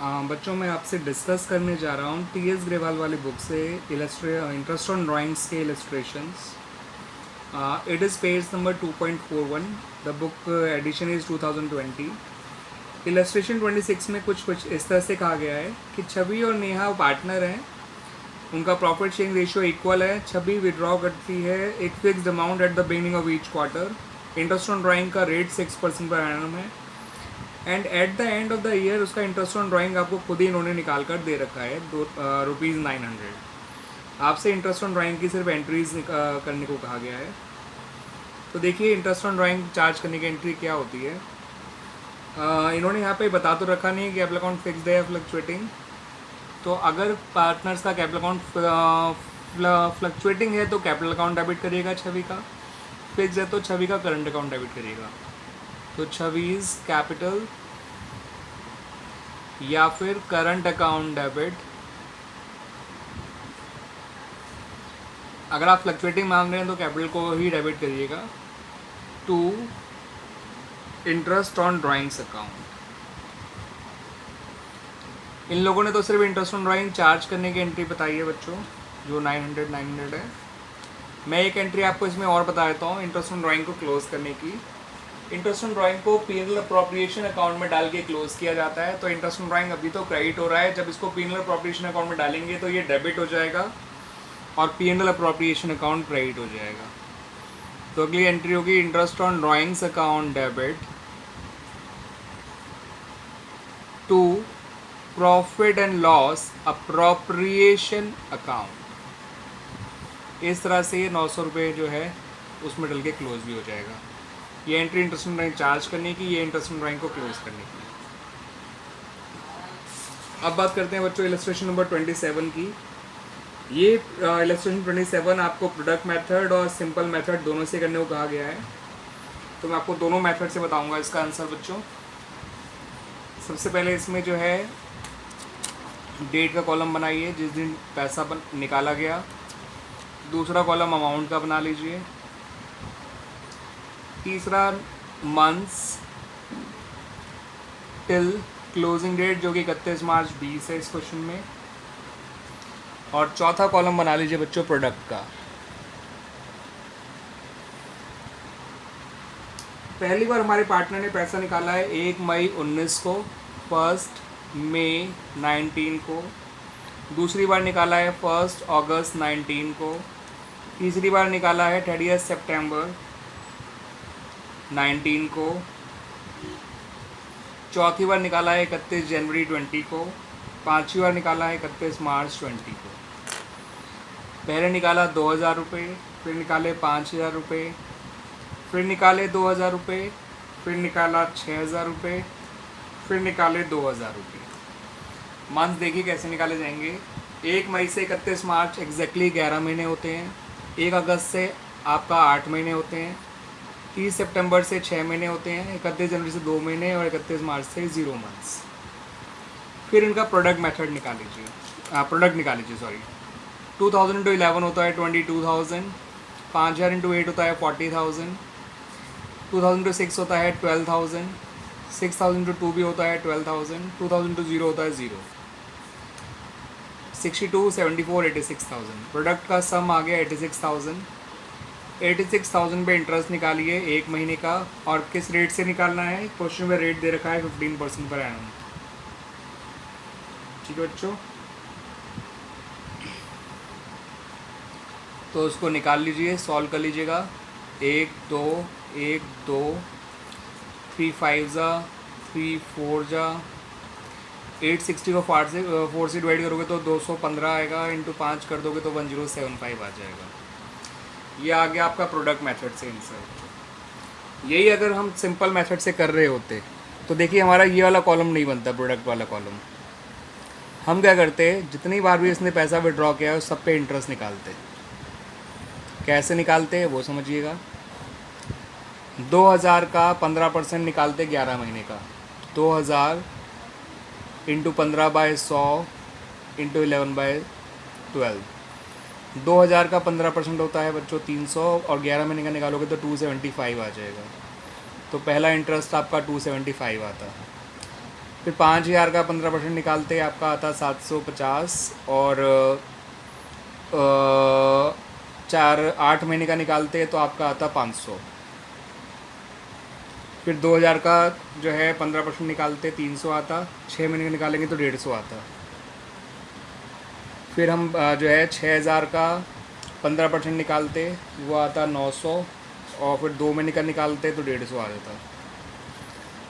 बच्चों मैं आपसे डिस्कस करने जा रहा हूँ टी एस ग्रेवाल वाली बुक से इंटरेस्ट ऑन ड्राइंग्स के illustrations. It is page number 2.41. The book edition is 2020. Illustration 26 में कुछ इस तरह से कहा गया है कि छवि और नेहा पार्टनर हैं. उनका प्रॉफिट शेयरिंग रेशियो इक्वल है. छवि विड्रॉ करती है एक fixed amount at the beginning of each quarter. Interest on drawing का रेट 6% पर एनम है. And at the end of the year उसका इंटरेस्ट ऑन ड्राइंग आपको खुद ही इन्होंने निकाल कर दे रखा है ₹900. आपसे इंटरेस्ट ऑन ड्राइंग की सिर्फ एंट्रीज करने को कहा गया है. तो देखिए इंटरेस्ट ऑन ड्राइंग चार्ज करने की एंट्री क्या होती है. इन्होंने यहाँ पे बता तो रखा नहीं है कैपिटल अकाउंट फिक्स्ड है या फ्लक्चुएटिंग. तो अगर पार्टनर्स का कैपिटल अकाउंट फ्लक्चुएटिंग है तो कैपिटल अकाउंट डेबिट करिएगा छवि का. फिक्स है तो छवि का करंट अकाउंट डेबिट करिएगा. तो छवीज कैपिटल या फिर करंट अकाउंट डेबिट. अगर आप फ्लक्चुएटिंग मांग रहे हैं तो कैपिटल को ही डेबिट करिएगा to interest on drawings account. इन लोगों ने तो सिर्फ इंटरेस्ट ऑन ड्राइंग चार्ज करने की एंट्री बताई है बच्चों, जो 900 है. मैं एक एंट्री आपको इसमें और बता देता हूँ इंटरेस्ट ऑन ड्राइंग को क्लोज करने की. इंटरेस्ट ऑन ड्राइंग को पीएनएल अप्रोप्रिएशन अकाउंट में डाल के क्लोज किया जाता है. तो इंटरेस्ट ऑन ड्राइंग अभी तो क्रेडिट हो रहा है, जब इसको पीएनएल अप्रोप्रिएशन अकाउंट में डालेंगे तो ये डेबिट हो जाएगा और पीएनएल अप्रोप्रिएशन अकाउंट क्रेडिट हो जाएगा. तो अगली एंट्री होगी interest on drawings account debit to profit and loss appropriation account. इस तरह से ये 900 रुपये जो है उसमें डल के क्लोज भी हो जाएगा. ये entry interest on drawing charge करने की, ये इंटरेस्ट ऑन ड्राइंग को क्लोज करने की. अब बात करते हैं बच्चों इलस्ट्रेशन नंबर 27 की. ये इलस्ट्रेशन 27 आपको प्रोडक्ट मेथड और सिंपल मेथड दोनों से करने को कहा गया है. तो मैं आपको दोनों मेथड से बताऊंगा इसका आंसर बच्चों. सबसे पहले इसमें जो है डेट का कॉलम बनाइए जिस दिन पैसा निकाला गया. दूसरा कॉलम अमाउंट का बना लीजिए. तीसरा मंथ्स टिल क्लोजिंग डेट जो कि 31 मार्च 20 है इस क्वेश्चन में. और चौथा कॉलम बना लीजिए बच्चों प्रोडक्ट का. पहली बार हमारे पार्टनर ने पैसा निकाला है 1 मई 19 को, 1 मई 19 को. दूसरी बार निकाला है 1 अगस्त 19 को. तीसरी बार निकाला है 30 सितंबर 19 को. चौथी बार निकाला है 31 जनवरी 20 को. पांचवी बार निकाला है 31 मार्च 20 को. पहले निकाला 2000 रुपये, फिर निकाले 5000 रुपये, फिर निकाले 2000 रुपये, फिर निकाला 6000 रुपये, फिर निकाले 2000 रुपये. मंथ देखिए कैसे निकाले जाएंगे. 1 मई से 31 मार्च एग्जैक्टली 11 महीने होते हैं. 1 अगस्त से आपका 8 महीने होते हैं. 30 सितंबर से 6 महीने होते हैं. 31 जनवरी से 2 महीने और 31 मार्च से 0 मंथ्स. फिर इनका प्रोडक्ट मेथड निकाल लीजिए, प्रोडक्ट निकाल लीजिए सॉरी. 2000 इंटू 11 होता है 22,000. 5000 इंटू 8 होता है 40,000. 2000 इंटू 6 होता है 12,000. 6000 इंटू 2 भी होता है 12,000. 2000 इंटू 0 होता है 0. 62, 74, 86,000. प्रोडक्ट का सम आ गया 86,000. 86,000 पे इंटरेस्ट निकालिए 1 महीने का. और किस रेट से निकालना है, क्वेश्चन में रेट दे रखा है 15% पर एनम. ठीक है बच्चों, तो उसको निकाल लीजिए, सॉल्व कर लीजिएगा. 1 2 1 2 3 5 जा 3 4 जा 860 को 4 से डिवाइड करोगे तो 215 आएगा. इंटू 5 कर दोगे तो 1075 आ जाएगा. ये आ गया आपका प्रोडक्ट मेथड से आंसर. यही अगर हम सिंपल मेथड से कर रहे होते तो देखिए हमारा ये वाला कॉलम नहीं बनता, प्रोडक्ट वाला कॉलम. हम क्या करते, जितनी बार भी इसने पैसा विड्रॉ किया है उस सब पे इंटरेस्ट निकालते. कैसे निकालते हैं वो समझिएगा. 2000 का 15% निकालते 11 महीने का. 2000 इंटू 15/100 इंटू 11/12. 2000 का 15% होता है बच्चों 300 और 11 महीने का निकालोगे तो 275 आ जाएगा. तो पहला इंटरेस्ट आपका 275 आता है. फिर 5,000 का 15% निकालते आपका आता 750, और 8 महीने का निकालते तो आपका आता 500। फिर 2,000 का जो है 15% निकालते 300 आता, 6 महीने का निकालेंगे तो 150 आता। फिर हम जो है 6,000 का 15% निकालते, वो आता 900, और फिर 2 महीने का निकालते तो 150 आ जाता।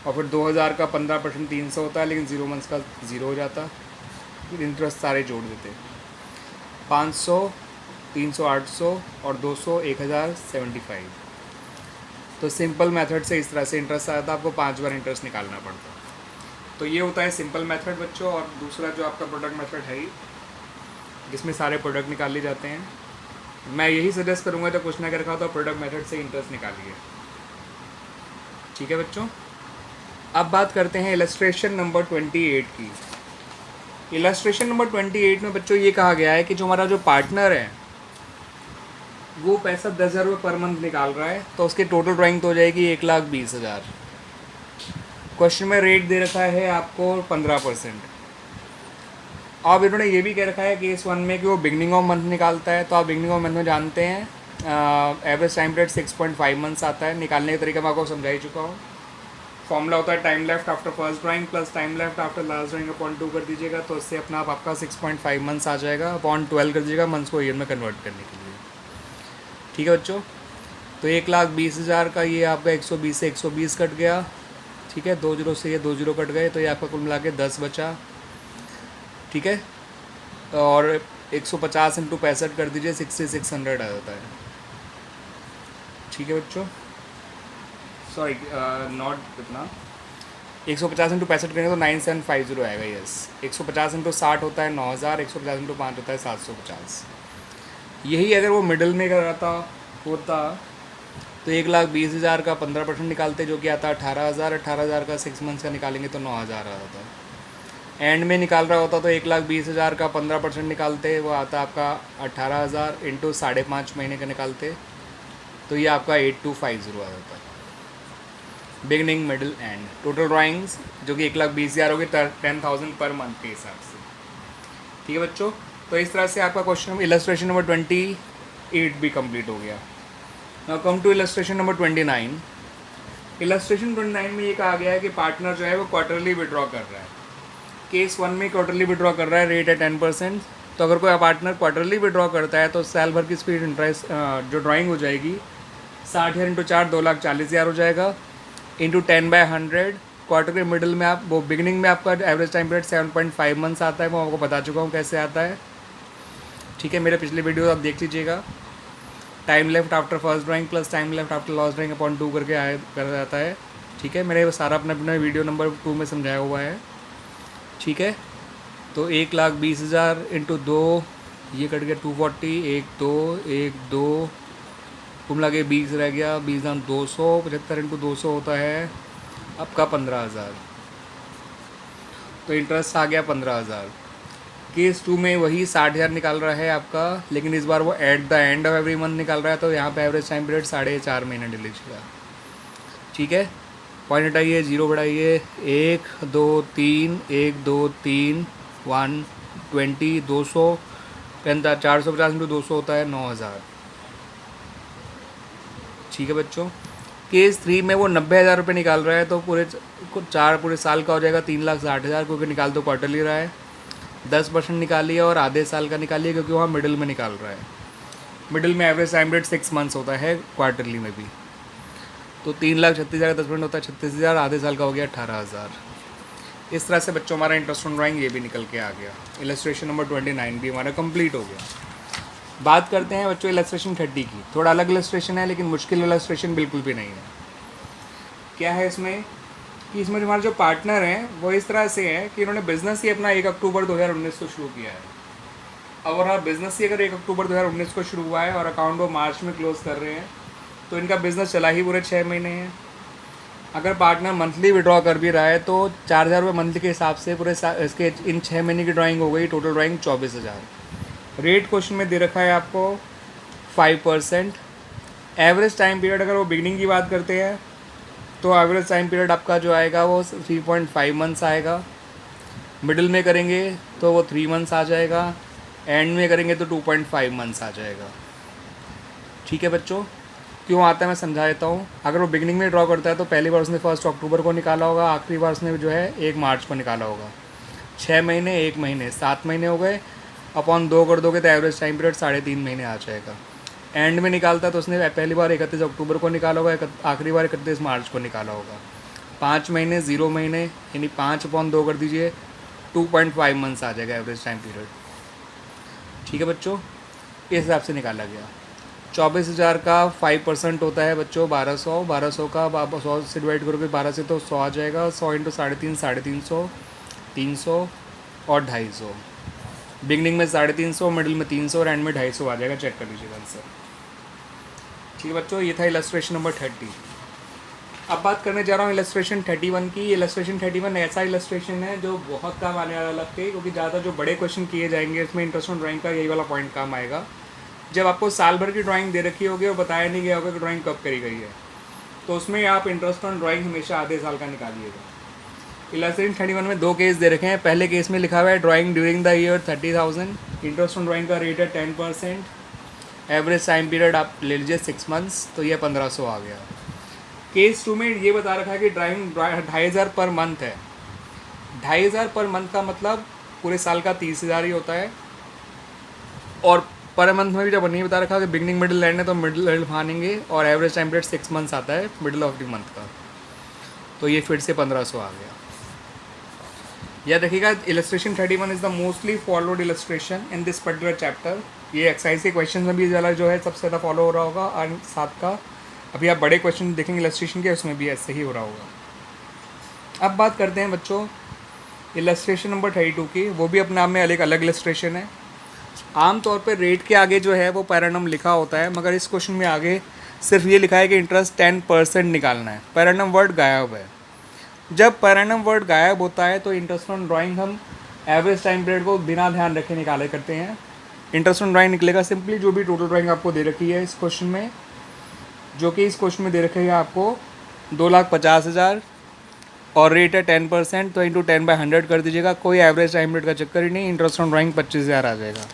और फिर 2,000 का 15% 300 होता है, लेकिन 0 मंथ्स का 0 हो जाता। फिर इंटरेस्ट सारे जोड़ देते, 500, 300, 800 और 200, 1,075। तो सिंपल मेथड से इस तरह से इंटरेस्ट आया था, आपको 5 बार इंटरेस्ट निकालना पड़ता। तो ये होता है सिंपल मेथड बच्चों। और दूसरा जो आपका प्रोडक्ट मेथड है ही, जिसमें सारे प्रोडक्ट निकाल लिए जाते हैं, मैं यही सजेस्ट करूँगा जब कुछ ना कर रखा तो प्रोडक्ट मेथड से इंटरेस्ट निकालिए। ठीक है बच्चों। अब बात करते हैं इलस्ट्रेशन नंबर 28 की। इलस्ट्रेशन नंबर 28 में बच्चों ये कहा गया है कि जो हमारा जो पार्टनर है वो पैसा 10,000 रुपये पर मंथ निकाल रहा है, तो उसकी टोटल ड्राइंग तो हो जाएगी 1,20,000। क्वेश्चन में रेट दे रखा है आपको 15%। अब इन्होंने ये भी कह रखा है केस 1 में कि वो बिगनिंग ऑफ मंथ निकालता है। तो आप बिगनिंग ऑफ मंथ में जानते हैं एवरेज टाइम पीरियड 6.5 मंथ्स आता है। निकालने का तरीका मैं आपको समझा ही चुका हूँ। फॉर्मूला होता है time left after first drawing plus time left after last drawing upon 2 कर दीजिएगा, तो उससे अपना आप आपका 6.5 मंथ्स आ जाएगा, अपॉन 12 कर दीजिएगा मंथ्स को ईयर में कन्वर्ट करने के लिए। ठीक है बच्चों। तो 1,20,000 का ये आपका 120 से 120 कट गया। ठीक है, 2 जीरो से ये 2 जीरो कट गए, तो ये आपका कुल मिला के 10 बचा। ठीक है, और 150 इंटू 65 कर दीजिए, 6,600 आ जाता है। ठीक है बच्चों, सॉरी नॉट इतना, 150 इंटू 65 करेंगे तो 9,750 आएगा। यस, 150 इंटू 60 होता है 9,000, 150 इंटू 5 होता है 750। यही अगर वो मिडिल में कराता होता तो 1,20,000 का 15% निकालते, जो कि आता 18,000। 18,000 का 6 मंथ्स का निकालेंगे तो 9,000 आ जाता। एंड में निकाल रहा होता तो 1,20,000 का 15% निकालते, वो आता आपका 18,000 इंटू 5.5 महीने का निकालते, तो ये आपका 8,250 आ जाता है। Beginning, middle, and. Total drawings जो कि 1,20,000 होगी 10,000 पर मंथ के हिसाब से। ठीक है बच्चों। तो इस तरह से आपका क्वेश्चन इलस्ट्रेशन नंबर 28 भी कंप्लीट हो गया। Now come to illustration number 29। Illustration 29 में ये कहा गया है कि पार्टनर जो है वो क्वार्टरली विड्रॉ कर रहा है। केस 1 में क्वार्टरली विड्रॉ कर रहा है, रेट है 10%। तो अगर कोई पार्टनर क्वार्टरली विड्रॉ करता है तो साल भर की स्पीड इंटरेस्ट जो ड्राइंग हो जाएगी 60,000 इंटू 4 2,40,000 हो जाएगा, इंटू 10/100। क्वार्टर के मिडिल में आप वो बिगिनिंग में आपका एवरेज टाइम पीरियड 7.5 मंथ्स आता है, वो आपको बता चुका हूँ कैसे आता है। ठीक है, मेरे पिछले वीडियो आप देख लीजिएगा। Time left after first drawing plus time left after last drawing upon 2 करके कर जाता है। ठीक है, मेरे सारा अपने वीडियो नंबर 2 में समझाया हुआ है। ठीक है, तो 1,20,000 इंटू 2, ये कट गया 240, 1 2 1 2 कुल मिला के 20 रह गया, 20 दाम 200, 75 इंटू 200 होता है आपका 15,000। तो इंटरेस्ट आ गया 15,000। केस 2 में वही 60,000 निकाल रहा है आपका, लेकिन इस बार वो at the end of every month निकाल रहा है, तो यहाँ पे एवरेज टाइम पीरियड 4.5 महीने ले लीजिएगा। ठीक है, पॉइंट हटाइए, 0 बढ़ाइए, 1 2 3 1 2 3 1 20 200 450 इंटू 200 होता है 9,000। ठीक है बच्चों। केस 3 में वो 90,000 रुपये निकाल रहा है, तो पूरे साल का हो जाएगा 3,60,000, क्योंकि निकाल तो क्वार्टरली रहा है। 10% निकालिए और आधे साल का निकालिए, क्योंकि वहाँ मिडिल में निकाल रहा है। मिडिल में एवरेज टाइम पीरियड 6 मंथ्स होता है क्वार्टरली में भी। तो 3,36,000 का 10% होता है 36,000, आधे साल का हो गया 18,000। इस तरह से बच्चों हमारा इंटरेस्ट ऑन ड्राइंग ये भी निकल के आ गया। इलस्ट्रेशन नंबर 29 भी हमारा कंप्लीट हो गया। बात करते हैं बच्चों इलस्ट्रेशन 30 की। थोड़ा अलग इलस्ट्रेशन है, लेकिन मुश्किल इलस्ट्रेशन बिल्कुल भी नहीं है। क्या है इसमें कि इसमें हमारे जो पार्टनर हैं वो इस तरह से हैं कि इन्होंने बिज़नेस ही अपना 1 अक्टूबर 2019 को शुरू किया है। अब और बिज़नेस ही अगर 1 अक्टूबर 2019 को शुरू हुआ है और अकाउंट वो मार्च में क्लोज कर रहे हैं, तो इनका बिज़नेस चला ही पूरे 6 महीने हैं। अगर पार्टनर मंथली विड्रॉ कर भी रहा है तो 4,000 रुपये मंथ के हिसाब से पूरे इसके इन 6 महीने की ड्राइंग हो गई, टोटल ड्राइंग 24,000। रेट क्वेश्चन में दे रखा है आपको 5%। एवरेज टाइम पीरियड अगर वो बिगनिंग की बात करते हैं तो एवरेज टाइम पीरियड आपका जो आएगा वो 3.5 मंथ्स आएगा। मिडिल में करेंगे तो वो 3 मंथ्स आ जाएगा, एंड में करेंगे तो 2.5 मंथ्स आ जाएगा। ठीक है बच्चों, क्यों आता है मैं समझा देता हूँ। अगर वो बिगिनिंग में ड्रॉ करता है तो पहली बार उसने 1 अक्टूबर को निकाला होगा, आखिरी बार उसने जो है 1 मार्च को निकाला होगा। 6 महीने, 1 महीने, 7 महीने हो गए, अपॉन 2 कर दोगे तो एवरेज टाइम पीरियड 3.5 महीने आ जाएगा। एंड में निकालता तो उसने पहली बार 31 अक्टूबर को निकाला होगा, आखिरी बार 31 मार्च को निकाला होगा। 5 महीने, 0 महीने, यानी 5/2 कर दीजिए, 2.5 मंथ्स आ जाएगा एवरेज टाइम पीरियड। ठीक है बच्चों, इस हिसाब से निकाला गया। 24,000 का 5% होता है बच्चों 1200। 1200 का 100 से डिवाइड करोगे 12 से तो 100 आ जाएगा। 100 इंटू 3.5, 350, 300 और 250। बिगनिंग में 350, मिडिल में 300 और एंड में 250 आ जाएगा। चेक कर लीजिएगा आंसर। ठीक है बच्चों, ये था इलस्ट्रेशन नंबर 30। अब बात करने जा रहा हूँ इलस्ट्रेशन 31 की। इलस्ट्रेशन 31 ऐसा इलस्ट्रेशन है जो बहुत काम आने वाला लगता है, क्योंकि ज़्यादा जो बड़े क्वेश्चन किए जाएंगे इसमें इंटरेस्ट ऑन ड्राइंग का यही वाला पॉइंट काम आएगा। जब आपको साल भर की ड्राइंग दे रखी होगी और बताया नहीं गया होगा कि ड्राइंग कब करी गई है, तो उसमें आप इंटरेस्ट ऑन ड्राइंग हमेशा आधे साल का निकालिएगा। इलस्ट्रेशन 31 में 2 केस दे रखे हैं। पहले केस में लिखा हुआ है drawing during the year 30,000, interest on drawing का रेट है 10%, एवरेज टाइम पीरियड आप ले लीजिए 6 मंथ्स, तो ये 1500 आ गया। केस 2 में ये बता रखा है कि ड्राइंग 2,500 पर मंथ है। 2,500 पर मंथ का मतलब पूरे साल का 30,000 ही होता है। और पर मंथ में भी जब नहीं बता रखा कि बिगनिंग मिडिल एंड है तो मिडिल मानेंगे, और एवरेज टाइम पीरियड 6 मंथ्स आता है मिडिल ऑफ द मंथ का, तो ये फिर से 1500 आ गया। याद रखिएगा, illustration 31 is the mostly followed illustration in this particular chapter. ये एक्सरसाइज के क्वेश्चन में भी ज़्यादा जो है सबसे ज़्यादा फॉलो हो रहा होगा, और साथ का अभी आप बड़े क्वेश्चन देखेंगे इलस्ट्रेशन के, उसमें भी ऐसे ही हो रहा होगा। अब बात करते हैं बच्चों इलस्ट्रेशन नंबर 32 की। वो भी अपने आप में एक अलग इलस्ट्रेशन है। आमतौर पर रेट के आगे जो है वो पैरानम लिखा होता है, मगर इस क्वेश्चन में आगे सिर्फ ये लिखा है कि इंटरेस्ट 10% निकालना है। पैरानम वर्ड गायब है। जब पैरानम वर्ड गायब होता है तो इंटरेस्ट ऑन ड्राइंग हम एवरेज टाइम पीरियड को बिना ध्यान रखे निकाले करते हैं। इंटरेस्ट ऑन ड्राइंग निकलेगा सिंपली जो भी टोटल ड्राइंग आपको दे रखी है इस क्वेश्चन में, जो कि इस क्वेश्चन में दे रखी है आपको 2,50,000 और रेट है 10%, तो इंटू 10/100 कर दीजिएगा। कोई एवरेज टाइम पीरियड का चक्कर ही नहीं, इंटरेस्ट ऑन ड्राइंग 25,000 आ जाएगा।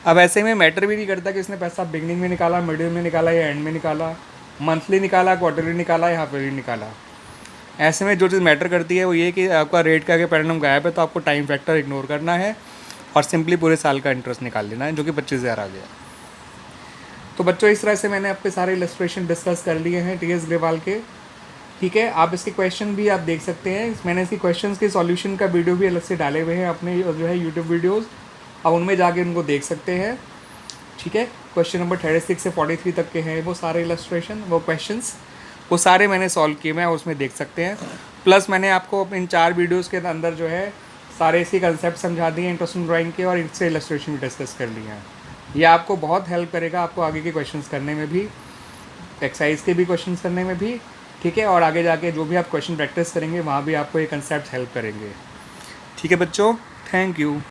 अब ऐसे में मैटर भी नहीं करता कि इसने पैसा बिगनिंग में निकाला, मिडिल में निकाला या एंड में निकाला, मंथली निकाला, क्वार्टरली निकाला या हाफ ईयरली निकाला। ऐसे में जो चीज़ मैटर करती है वो ये कि आपका रेट का आगे पैरानम गायब है तो आपको टाइम फैक्टर इग्नोर करना है और सिंपली पूरे साल का इंटरेस्ट निकाल लेना है, जो कि 25,000 आ गया। तो बच्चों इस तरह से मैंने आपके सारे इलस्ट्रेशन डिस्कस कर लिए हैं टीएस ग्रेवाल के। ठीक है, आप इसके क्वेश्चन भी आप देख सकते हैं। मैंने इसकी क्वेश्चंस के सॉल्यूशन का वीडियो भी अलग से डाले हुए हैं अपने जो है यूट्यूब वीडियोज़, आप उनमें जाके उनको देख सकते हैं। ठीक है, क्वेश्चन नंबर 36 से 43 तक के हैं वो सारे इलस्ट्रेशन, वो क्वेश्चंस वो सारे मैंने सॉल्व किए हैं, उसमें देख सकते हैं। प्लस मैंने आपको इन 4 वीडियोज़ के अंदर जो है सारे इसी कंसेप्ट समझा दिए इंटरेस्ट इन ड्राइंग के, और इनसे इलस्ट्रेशन भी डिस्कस कर लिए हैं। ये आपको बहुत हेल्प करेगा आपको आगे के क्वेश्चंस करने में भी, एक्सरसाइज के भी क्वेश्चंस करने में भी। ठीक है, और आगे जाके जो भी आप क्वेश्चन प्रैक्टिस करेंगे वहाँ भी आपको ये कंसेप्ट हेल्प करेंगे। ठीक है बच्चों, थैंक यू।